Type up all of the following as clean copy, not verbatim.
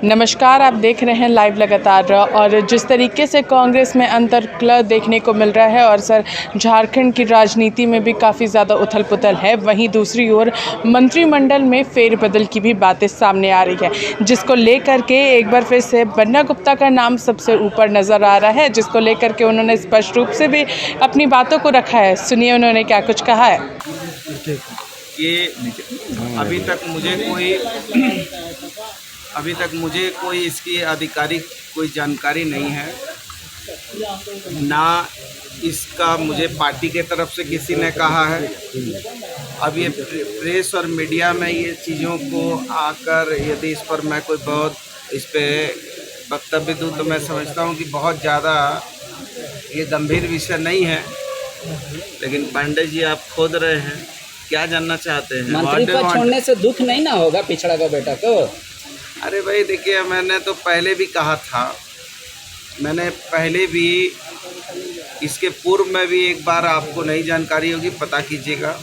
नमस्कार, आप देख रहे हैं लाइव लगातार। और जिस तरीके से कांग्रेस में अंतर्कलह देखने को मिल रहा है और सर झारखंड की राजनीति में भी काफ़ी ज़्यादा उथल पुथल है, वहीं दूसरी ओर मंत्रिमंडल में फेरबदल की भी बातें सामने आ रही है, जिसको लेकर के एक बार फिर से बन्ना गुप्ता का नाम सबसे ऊपर नज़र आ रहा है, जिसको लेकर के उन्होंने स्पष्ट रूप से भी अपनी बातों को रखा है। सुनिए उन्होंने क्या कुछ कहा है। ये अभी तक मुझे कोई इसकी आधिकारिक कोई जानकारी नहीं है, ना इसका मुझे पार्टी के तरफ से किसी ने कहा है। अब ये प्रेस और मीडिया में ये चीज़ों को आकर यदि इस पर मैं कोई बहुत इस पे वक्तव्य दूँ तो मैं समझता हूँ कि बहुत ज़्यादा ये गंभीर विषय नहीं है। लेकिन पांडे जी, आप खोद रहे हैं, क्या जानना चाहते हैं? मंत्री पद छोड़ने से दुख नहीं ना होगा पिछड़ा का बेटा को? अरे भाई देखिए, मैंने तो पहले भी कहा था, मैंने पहले भी इसके पूर्व में भी एक बार, आपको नई जानकारी होगी, पता कीजिएगा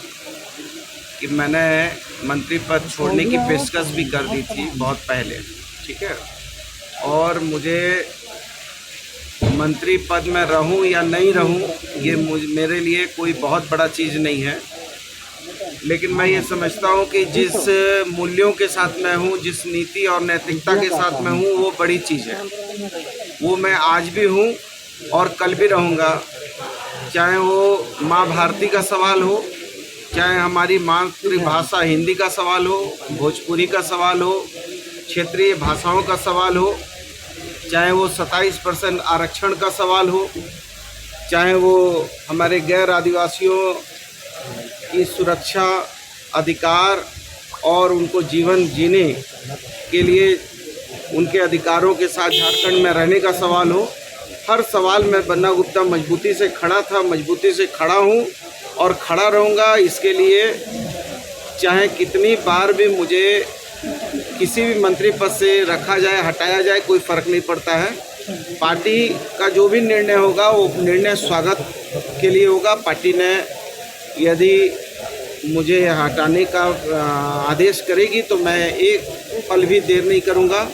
कि मैंने मंत्री पद छोड़ने की पेशकश भी कर दी थी बहुत पहले, ठीक है। और मुझे मंत्री पद में रहूं या नहीं रहूं, ये मेरे लिए कोई बहुत बड़ा चीज़ नहीं है। लेकिन मैं ये समझता हूँ कि जिस मूल्यों के साथ मैं हूँ, जिस नीति और नैतिकता के साथ मैं हूँ, वो बड़ी चीज़ है। वो मैं आज भी हूँ और कल भी रहूँगा। चाहे वो माँ भारती का सवाल हो, चाहे हमारी मातृभाषा हिंदी का सवाल हो, भोजपुरी का सवाल हो, क्षेत्रीय भाषाओं का सवाल हो, चाहे वो 27% आरक्षण का सवाल हो, चाहे वो हमारे गैर आदिवासियों की सुरक्षा, अधिकार और उनको जीवन जीने के लिए उनके अधिकारों के साथ झारखंड में रहने का सवाल हो, हर सवाल में बन्ना गुप्ता मजबूती से खड़ा था, मजबूती से खड़ा हूँ और खड़ा रहूँगा। इसके लिए चाहे कितनी बार भी मुझे किसी भी मंत्री पद से रखा जाए, हटाया जाए, कोई फ़र्क नहीं पड़ता है। पार्टी का जो भी निर्णय होगा वो निर्णय स्वागत के लिए होगा। पार्टी ने यदि मुझे हटाने का आदेश करेगी तो मैं एक पल भी देर नहीं करूंगा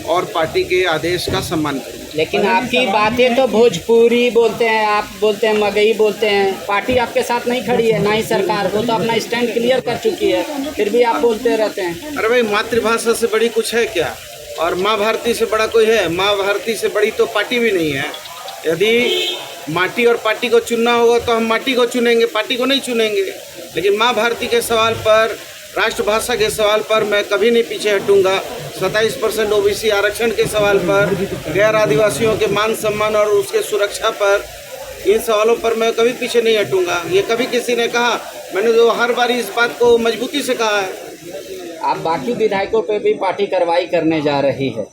और पार्टी के आदेश का सम्मान करूंगा। लेकिन आपकी बातें तो भोजपुरी बोलते हैं, आप बोलते हैं मगही बोलते हैं। पार्टी आपके साथ नहीं खड़ी है, ना ही सरकार। वो तो अपना स्टैंड क्लियर कर चुकी है, फिर भी आप बोलते रहते हैं। अरे भाई, मातृभाषा से बड़ी कुछ है क्या? और माँ भारती से बड़ा कोई है? माँ भारती से बड़ी तो पार्टी भी नहीं है। यदि माटी और पार्टी को चुनना होगा तो हम माटी को चुनेंगे, पार्टी को नहीं चुनेंगे। लेकिन माँ भारती के सवाल पर, राष्ट्रभाषा के सवाल पर मैं कभी नहीं पीछे हटूंगा। 27% OBC आरक्षण के सवाल पर, गैर आदिवासियों के मान सम्मान और उसके सुरक्षा पर, इन सवालों पर मैं कभी पीछे नहीं हटूंगा। ये कभी किसी ने कहा? मैंने तो हर बार इस बात को मजबूती से कहा है। आप बाकी विधायकों पर भी पार्टी कार्रवाई करने जा रही है?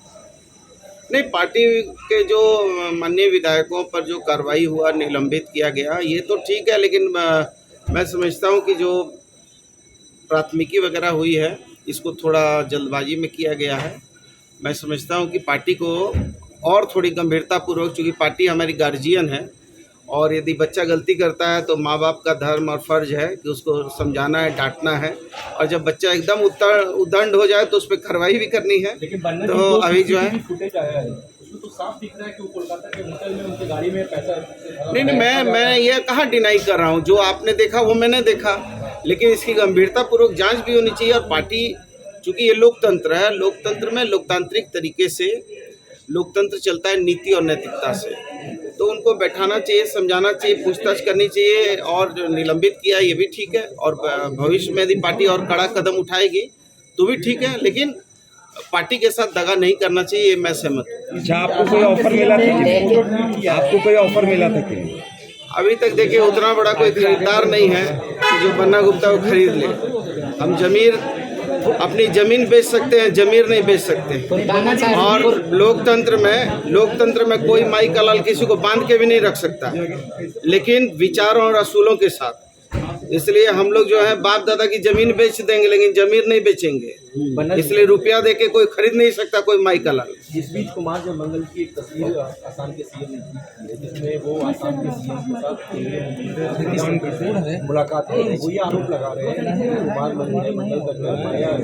नहीं, पार्टी के जो माननीय विधायकों पर जो कार्रवाई हुआ, निलंबित किया गया, ये तो ठीक है। लेकिन मैं समझता हूँ कि जो प्राथमिकी वगैरह हुई है, इसको थोड़ा जल्दबाजी में किया गया है। मैं समझता हूँ कि पार्टी को और थोड़ी गंभीरतापूर्वक, चूँकि पार्टी हमारी गार्जियन है और यदि बच्चा गलती करता है तो माँ बाप का धर्म और फर्ज है कि उसको समझाना है, डांटना है। और जब बच्चा एकदम उद्दंड हो जाए तो उस पर कार्रवाई भी करनी है। तो अभी जो है, तो साफ दिख रहा है कि वो कोलकाता के होटल में उनकी गाड़ी में पैसा नहीं, मैं ये कहाँ डिनाई कर रहा हूँ। जो आपने देखा वो मैंने देखा, लेकिन इसकी गंभीरतापूर्वक जांच भी होनी चाहिए। और पार्टी, चूँकि ये लोकतंत्र है, लोकतंत्र में लोकतांत्रिक तरीके से लोकतंत्र चलता है, नीति और नैतिकता से। तो उनको बैठाना चाहिए, समझाना चाहिए, पूछताछ करनी चाहिए। और जो निलंबित किया ये भी ठीक है। और भविष्य में यदि पार्टी और कड़ा कदम उठाएगी तो भी ठीक है, लेकिन पार्टी के साथ दगा नहीं करना चाहिए, ये मैं सहमत हूँ। अच्छा, आपको कोई ऑफर मिला था? आपको कोई ऑफर मिला था कि नहीं? अभी तक देखिए, उतना बड़ा कोई खरीदार नहीं है कि जो बन्ना गुप्ता को खरीद ले। हम अपनी ज़मीन बेच सकते हैं, ज़मीर नहीं बेच सकते। और लोकतंत्र में कोई माई का लाल किसी को बांध के भी नहीं रख सकता, लेकिन विचारों और असूलों के साथ इसलिए हम लोग जो है बाप दादा की जमीन बेच देंगे लेकिन जमीन नहीं बेचेंगे। इसलिए रुपया देके कोई खरीद नहीं सकता कोई माई का लाल। इस बीच कुमार जब मंगल की एक तस्वीर आसाम के सीएम ने की जिसमें वो आसाम के सीएम के साथ मुलाकात है, वो ये आरोप लगा रहे हैं कि कुमार मंगल का जो माया है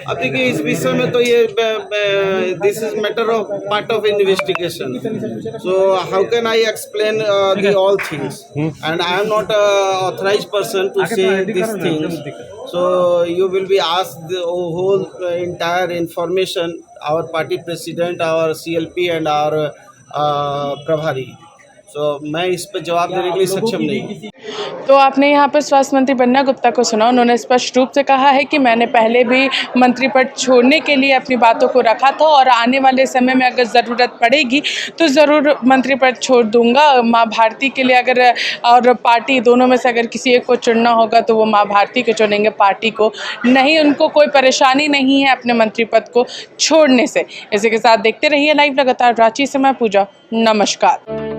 अब देखिए इस विषय में तो ये this is matter of part of investigation, so how can I explain the all things and I am not authorised person to say this things, so you will be asked the whole entire information, our party president, our CLP and our प्रभारी, so मैं इस पर जवाब देने के लिए सक्षम नहीं। तो आपने यहाँ पर स्वास्थ्य मंत्री बन्ना गुप्ता को सुना। उन्होंने स्पष्ट रूप से कहा है कि मैंने पहले भी मंत्री पद छोड़ने के लिए अपनी बातों को रखा था और आने वाले समय में अगर ज़रूरत पड़ेगी तो ज़रूर मंत्री पद छोड़ दूंगा। माँ भारती के लिए अगर और पार्टी दोनों में से अगर किसी एक को चुनना होगा तो वो माँ भारती को चुनेंगे, पार्टी को नहीं। उनको कोई परेशानी नहीं है अपने मंत्री पद को छोड़ने से। इसी के साथ देखते रहिए लाइव लगातार। रांची से मैं पूजा, नमस्कार।